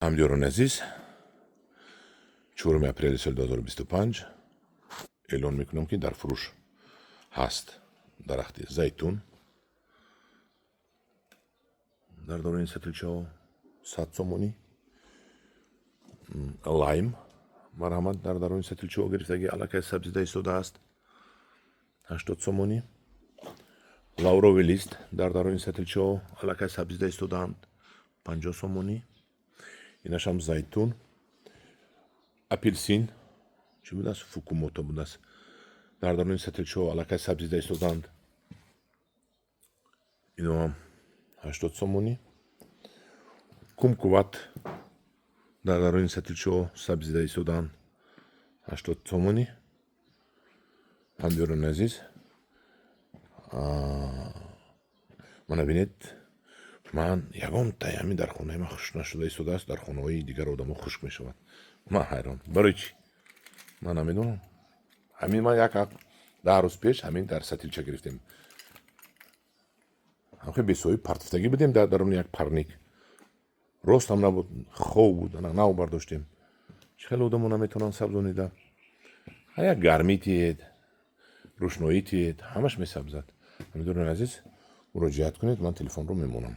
همدیگران عزیز 4 اپریل سال 2025 اعلان میکنم که در فروش هست درخت زیتون در دوران ستلچه 100 سومونی، لایم مرحمت در دوران ستلچه گرفتگی علاقه سبزیدهی سوده است 80 سومونی، لاوروی لیست در دوران ستلچه علاقه سبزیدهی سوده 50 سومونی. اینش هم زیتون، اپیلسین چی بود است؟ فوکوموتو بود است در دوران ستلچه علاقه سبزیدهی سوده اینو هم 80 سومونی. کمکوات در دوران ستلچه سبزیدهی سوده 80 سومونی. همدیگران عزیز من ببینید من یگان تایمی در خانه ما خشک نشده سوده است، در خانه های دیگر آدم خشک می شود. من حیران برای چی؟ من نمیدونم. همین ما یک 10 روز پیش همین در ستلچه گرفتیم، همخیلی بسیاری پرتفتگی بدیم در درون یک پرنیک، راست هم نبود، خوب بود، نو برداشتیم. خیلی آدم نمیتونن سبزونیده، یک گرمی تید روشنایی تید همش می سبزد. همین عزیز مراجعت کنید، من تلفن رو میمونم.